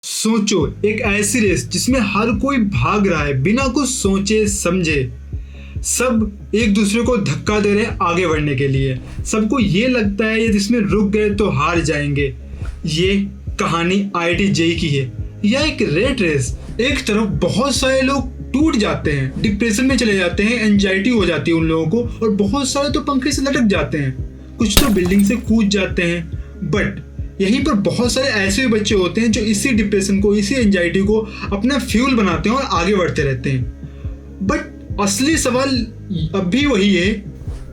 सोचो, एक ऐसी रेस जिसमें हर कोई भाग रहा है बिना कुछ सोचे समझे। सब एक दूसरे को धक्का दे रहे हैं आगे बढ़ने के लिए। सबको ये लगता है ये जिसमें रुक गए तो हार जाएंगे। ये कहानी आईआईटी जेईई की है। यह एक रेट रेस। एक तरफ बहुत सारे लोग टूट जाते हैं, डिप्रेशन में चले जाते हैं, एंजाइटी हो जाती है उन लोगों को, और बहुत सारे तो पंखे से लटक जाते हैं, कुछ तो बिल्डिंग से कूद जाते हैं। बट यहीं पर बहुत सारे ऐसे भी बच्चे होते हैं जो इसी डिप्रेशन को, इसी एंजाइटी को अपना फ्यूल बनाते हैं और आगे बढ़ते रहते हैं। बट असली सवाल अब भी वही है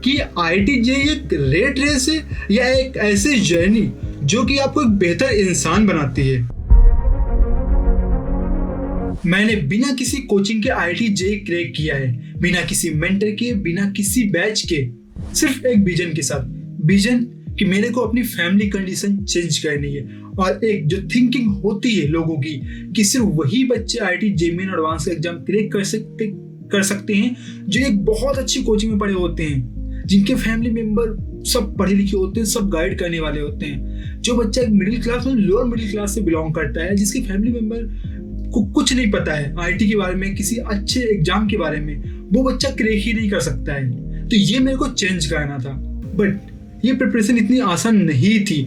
कि आईआईटी जेईई एक रेट रेस है या एक ऐसी जर्नी जो कि आपको एक बेहतर इंसान बनाती है। मैंने बिना किसी कोचिंग के आईआईटी जेईई क्रैक किया है, बिना किसी मेंटर के, बिना किसी बैच के, सिर्फ एक विजन के साथ। विजन कि मेरे को अपनी फैमिली कंडीशन चेंज करनी है, और एक जो थिंकिंग होती है लोगों की कि सिर्फ वही बच्चे आईआईटी जेईई मेन एडवांस का एग्जाम क्रैक कर सकते हैं जो एक बहुत अच्छी कोचिंग में पढ़े होते हैं, जिनके फैमिली मेंबर सब पढ़े लिखे होते हैं, सब गाइड करने वाले होते हैं। जो बच्चा एक मिडिल क्लास में, लोअर मिडिल क्लास से बिलोंग करता है, जिसके फैमिली मेंबर को कुछ नहीं पता है आईआईटी के बारे में, किसी अच्छे एग्जाम के बारे में, वो बच्चा क्रैक ही नहीं कर सकता है। तो ये मेरे को चेंज करना था। बट ये प्रिपरेशन इतनी आसान नहीं थी।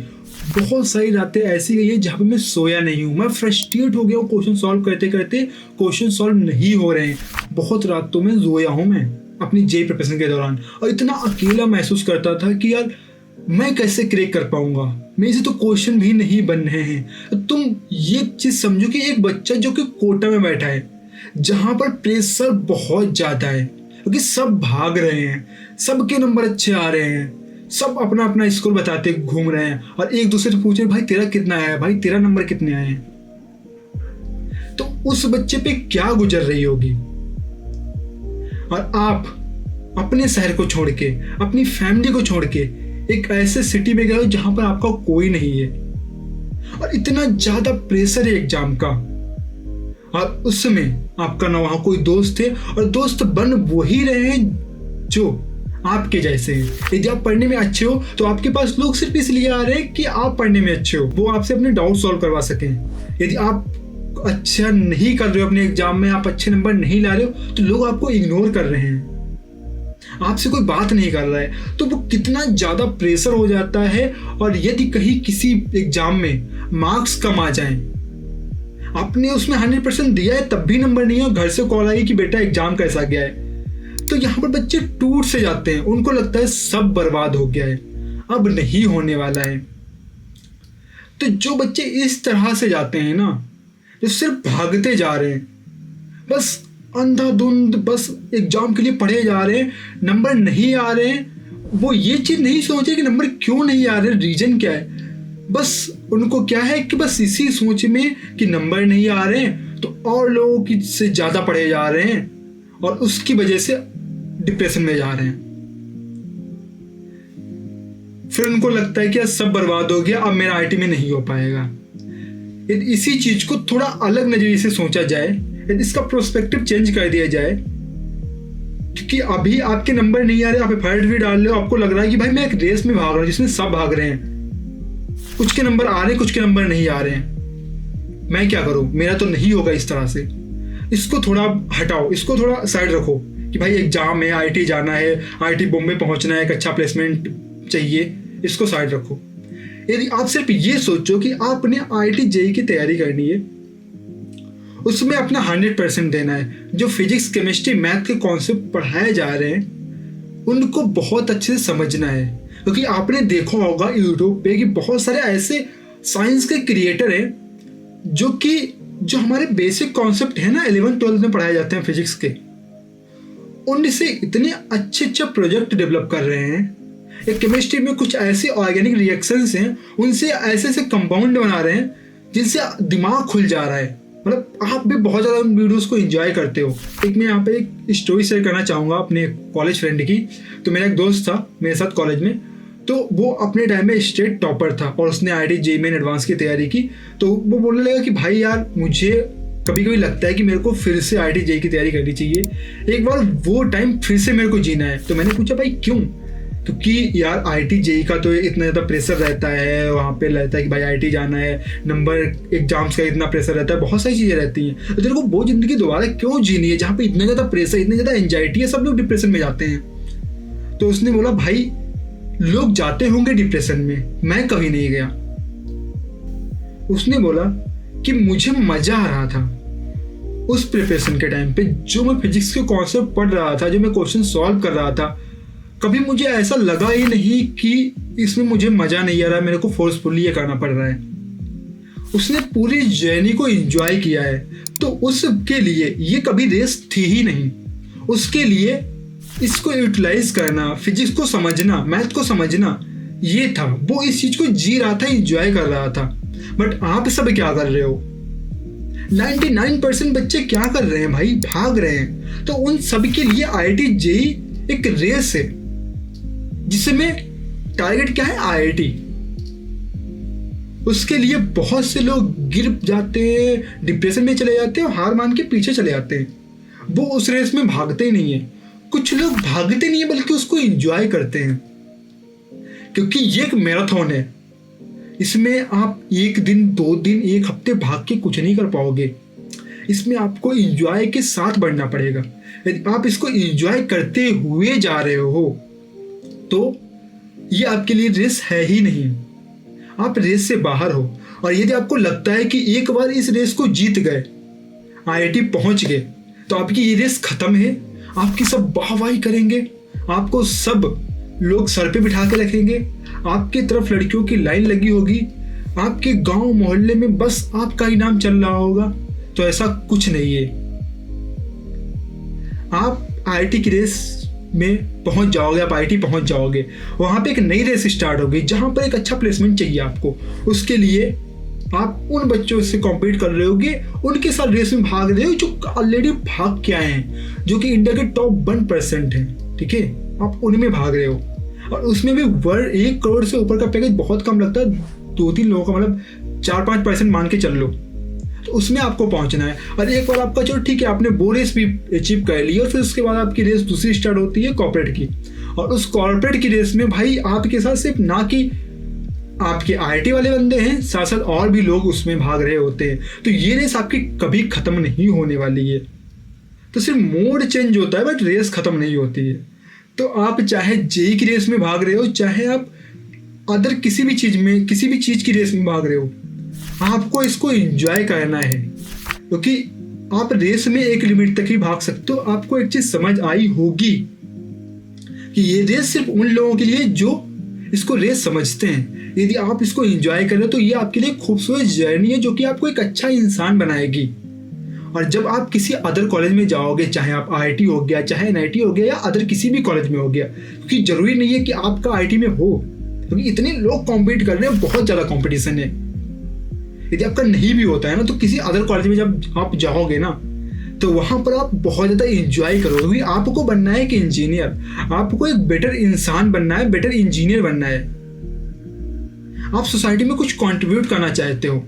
बहुत सारी रातें ऐसी गई है जहाँ पे मैं सोया नहीं हूँ। मैं फ्रस्ट्रेट हो गया हूँ, क्वेश्चन सॉल्व करते करते क्वेश्चन सॉल्व नहीं हो रहे हैं। बहुत रातों में सोया हूँ मैं अपनी जेईई प्रिपरेशन के दौरान, और इतना अकेला महसूस करता था कि यार मैं कैसे क्रैक कर पाऊंगा, मेरे से तो क्वेश्चन भी नहीं बन रहे हैं। तुम ये चीज समझो कि एक बच्चा जो कि कोटा में बैठा है, जहाँ पर प्रेशर बहुत ज्यादा है क्योंकि सब भाग रहे हैं, सबके नंबर अच्छे आ रहे हैं, सब अपना अपना स्कोर बताते घूम रहे हैं, और एक दूसरे से पूछ रहे भाई तेरा कितना आया, भाई तेरा नंबर कितने आए हैं। तो उस बच्चे पे क्या गुजर रही होगी। और आप अपने शहर को छोड़ के, अपनी फैमिली को छोड़ के एक ऐसे सिटी में गए हो जहां पर आपका कोई नहीं है, और इतना ज्यादा प्रेशर है एग्जाम का, और उस समय आपका ना वहां कोई दोस्त है, और दोस्त बन वही रहे हैं जो आपके जैसे हैं। यदि आप पढ़ने में अच्छे हो तो आपके पास लोग सिर्फ इसलिए आ रहे हैं कि आप पढ़ने में अच्छे हो, वो आपसे अपने डाउट सॉल्व करवा सकें। यदि आप अच्छा नहीं कर रहे हो अपने एग्जाम में, आप अच्छे नंबर नहीं ला रहे हो, तो लोग आपको इग्नोर कर रहे हैं, आपसे कोई बात नहीं कर रहा है। तो वो कितना ज्यादा प्रेशर हो जाता है। और यदि कहीं किसी एग्जाम में मार्क्स कम आ जाएं, आपने उसमें 100% दिया है तब भी नंबर नहीं है, और घर से कॉल आई कि बेटा एग्जाम कैसा गया है, तो यहाँ पर बच्चे टूट से जाते हैं। उनको लगता है सब बर्बाद हो गया है, अब नहीं होने वाला है। तो जो बच्चे इस तरह से जाते हैं ना, जो सिर्फ भागते जा रहे हैं, बस अंधाधुंध, बस एग्जाम के लिए पढ़े जा रहे हैं, नंबर नहीं आ रहे हैं, वो ये चीज नहीं सोचे कि नंबर क्यों नहीं आ रहे, रीजन क्या है। बस उनको क्या है कि बस इसी सोच में कि नंबर नहीं आ रहे हैं तो और लोगों की से ज्यादा पढ़े जा रहे हैं, और उसकी वजह से डिप्रेशन में जा रहे हैं। फिर उनको लगता है कि सब बर्बाद हो गया, अब मेरा आईआईटी में नहीं हो पाएगा। इसी चीज को थोड़ा अलग नजरिए से सोचा जाए, इसका प्रोस्पेक्टिव चेंज कर दिया जाए, क्योंकि अभी आपके नंबर नहीं आ रहे, आप एफर्ट भी डाल रहे हो, आपको लग रहा है कि भाई मैं एक रेस में भाग रहा हूं जिसमें सब भाग रहे हैं, कुछ के नंबर आ रहे हैं, कुछ के नंबर नहीं आ रहे हैं, मैं क्या करूं, मेरा तो नहीं होगा इस तरह से। इसको थोड़ा हटाओ, इसको थोड़ा साइड रखो कि भाई एग्जाम है, आईआईटी जाना है, आईआईटी बॉम्बे पहुंचना है, एक अच्छा प्लेसमेंट चाहिए, इसको साइड रखो। यदि आप सिर्फ ये सोचो कि आपने आईआईटी जेईई की तैयारी करनी है, उसमें अपना 100% देना है, जो फिजिक्स, केमिस्ट्री, मैथ के कॉन्सेप्ट पढ़ाए जा रहे हैं उनको बहुत अच्छे से समझना है। क्योंकि आपने देखा होगा यूट्यूब पे कि बहुत सारे ऐसे साइंस के क्रिएटर हैं जो हमारे बेसिक कॉन्सेप्ट है ना 11th-12th में पढ़ाए जाते हैं फिजिक्स के, उनसे इतने अच्छे अच्छे प्रोजेक्ट डेवलप कर रहे हैं। एक केमिस्ट्री में कुछ ऐसे ऑर्गेनिक रिएक्शंस हैं, उनसे ऐसे ऐसे कंपाउंड बना रहे हैं जिनसे दिमाग खुल जा रहा है। मतलब आप भी बहुत ज़्यादा उन वीडियोस को एंजॉय करते हो। एक मैं यहाँ पे एक स्टोरी शेयर करना चाहूँगा अपने कॉलेज फ्रेंड की। तो मेरा एक दोस्त था मेरे साथ कॉलेज में, तो वो अपने टाइम में स्टेट टॉपर था और उसने आईआईटी जेईई मेन एडवांस की तैयारी की। तो वो बोलने लगा कि भाई यार मुझे कभी कभी लगता है कि मेरे को फिर से आईआईटी जेईई की तैयारी करनी चाहिए, एक बार वो टाइम फिर से मेरे को जीना है। तो मैंने पूछा भाई क्यों? क्योंकि यार आईआईटी जेई का तो इतना ज़्यादा प्रेशर रहता है, वहाँ पे रहता है कि भाई आईआईटी जाना है, नंबर एग्जाम्स का इतना प्रेशर रहता है, बहुत सारी चीज़ें रहती हैं। तो तेरे को वो ज़िंदगी दोबारा क्यों जीनी है जहाँ पे इतना ज़्यादा प्रेशर, इतनी ज़्यादा एंजाइटी है, सब लोग डिप्रेशन में जाते हैं। तो उसने बोला भाई लोग जाते होंगे डिप्रेशन में, मैं कभी नहीं गया। उसने बोला कि मुझे मजा आ रहा था उस प्रिपरेशन के टाइम पे, जो मैं फिजिक्स के कॉन्सेप्ट पढ़ रहा था, जो मैं क्वेश्चन सॉल्व कर रहा था, कभी मुझे ऐसा लगा ही नहीं कि इसमें मुझे मजा नहीं आ रहा है, मेरे को फोर्सफुली ये करना पड़ रहा है। उसने पूरी जर्नी को एंजॉय किया है। तो उसके लिए ये कभी रेस थी ही नहीं। उसके लिए इसको यूटिलाइज करना, फिजिक्स को समझना, मैथ को समझना, ये था। वो इस चीज को जी रहा था, एंजॉय कर रहा था। बट आप सब क्या कर रहे हो? 99% बच्चे क्या कर रहे हैं भाई? भाग रहे हैं। तो उन सब के लिए आईआईटी जेई एक रेस है जिसमें टारगेट क्या है? आईआईटी। उसके लिए बहुत से लोग गिर जाते हैं, डिप्रेशन में चले जाते हैं और हार मान के पीछे चले जाते हैं। वो उस रेस में भागते ही नहीं है। कुछ लोग भागते नहीं है बल्कि उसको एंजॉय करते हैं, क्योंकि ये एक मैराथन है। इसमें आप एक दिन, 2 दिन, 1 हफ्ते भाग के कुछ नहीं कर पाओगे। इसमें आपको एंजॉय के साथ बढ़ना पड़ेगा। यदि आप इसको एंजॉय करते हुए जा रहे हो तो ये आपके लिए रेस है ही नहीं। आप रेस से बाहर हो। और यदि आपको लगता है कि एक बार इस रेस को जीत गए, आईआईटी पहुंच गए, तो आपकी ये रेस खत्म है, आपकी सब वाहवाही करेंगे, आपको सब लोग सर पे बिठा के रखेंगे, आपकी तरफ लड़कियों की लाइन लगी होगी, आपके गांव मोहल्ले में बस आपका ही नाम चल रहा होगा, तो ऐसा कुछ नहीं है। आप आईआईटी की रेस में पहुंच जाओगे, आप आईआईटी पहुंच जाओगे, वहां पे एक नई रेस स्टार्ट होगी जहां पर एक अच्छा प्लेसमेंट चाहिए आपको। उसके लिए आप उन बच्चों से कॉम्पीट कर रहे होगे, उनके साथ रेस में भाग रहे हो जो ऑलरेडी भाग के आए हैं, जो कि इंडिया के टॉप 1% हैं। ठीक है, आप उनमें भाग रहे हो और उसमें भी 1 करोड़ से ऊपर का पैकेज बहुत कम लगता है। 2-3 लोगों का, मतलब 4-5% मान के चल लो, तो उसमें आपको पहुंचना है। और एक बार आपका चलो ठीक है, आपने वो रेस भी अचीव कर ली और फिर उसके बाद आपकी रेस दूसरी स्टार्ट होती है कॉर्पोरेट की। और उस कॉर्पोरेट की रेस में भाई आपके साथ सिर्फ ना कि आपके आईआईटी वाले बंदे हैं, साथ साथ और भी लोग उसमें भाग रहे होते हैं। तो ये रेस आपकी कभी खत्म नहीं होने वाली है। तो सिर्फ मोड चेंज होता है बट रेस खत्म नहीं होती है। तो आप चाहे जेई की रेस में भाग रहे हो, चाहे आप अदर किसी भी चीज की रेस में भाग रहे हो, आपको इसको एंजॉय करना है। क्योंकि आप रेस में एक लिमिट तक ही भाग सकते हो। आपको एक चीज समझ आई होगी कि ये रेस सिर्फ उन लोगों के लिए जो इसको रेस समझते हैं। यदि आप इसको एंजॉय कर रहे हो तो ये आपके लिए खूबसूरत जर्नी है जो कि आपको एक अच्छा इंसान बनाएगी। और जब आप किसी अदर कॉलेज में जाओगे, चाहे आप आईआईटी हो गया, चाहे एनआईटी हो गया या अदर किसी भी कॉलेज में हो गया, क्योंकि जरूरी नहीं है कि आपका आईआईटी में हो, क्योंकि इतने लोग कॉम्पीट कर रहे हैं, बहुत ज्यादा कॉम्पिटिशन है। यदि आपका नहीं भी होता है ना, तो किसी अदर कॉलेज में जब आप जाओगे ना, तो वहां पर आप बहुत ज्यादा एंजॉय करोगे। आपको बनना है एक इंजीनियर, आपको एक बेटर इंसान बनना है, बेटर इंजीनियर बनना है। आप सोसाइटी में कुछ कंट्रीब्यूट करना चाहते हो,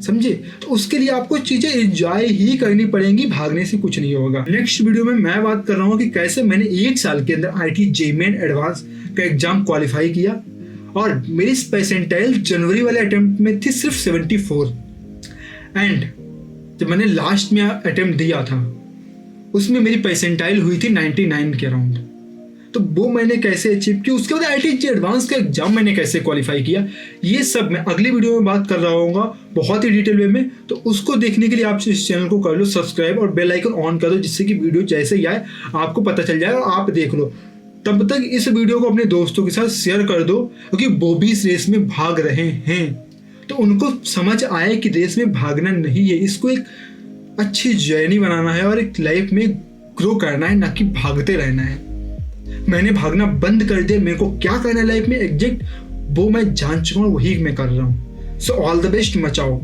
समझे? तो उसके लिए आपको चीजें एंजॉय ही करनी पड़ेंगी, भागने से कुछ नहीं होगा। नेक्स्ट वीडियो में मैं बात कर रहा हूँ कि कैसे मैंने 1 साल के अंदर आईआईटी जेईई मेन एडवांस का एग्जाम क्वालिफाई किया और मेरी परसेंटाइल जनवरी वाले अटेम्प्ट में थी सिर्फ 74। एंड जब मैंने लास्ट में अटेम्प्ट दिया था उसमें मेरी परसेंटाइल हुई थी 99 के अराउंड। तो वो मैंने कैसे अचीव किया, उसके बाद आईआईटी जेईई एडवांस का एग्जाम मैंने कैसे क्वालिफाई किया, ये सब मैं अगली वीडियो में बात कर रहा हूँ बहुत ही डिटेल वे में। तो उसको देखने के लिए आप इस चैनल को कर लो सब्सक्राइब और बेल आइकन ऑन कर दो, जिससे कि वीडियो जैसे ही आए आपको पता चल जाए और आप देख लो। तब तक इस वीडियो को अपने दोस्तों के साथ शेयर कर दो, क्योंकि वो भी इस रेस में भाग रहे हैं, तो उनको समझ आए कि रेस में भागना नहीं है, इसको एक अच्छी जर्नी बनाना है और एक लाइफ में ग्रो करना है, ना कि भागते रहना है। मैंने भागना बंद कर दिया, मेरे को क्या करना है लाइफ में एग्जैक्ट वो मैं जान चुका हूँ, वही मैं कर रहा हूँ। So all the best, Macau.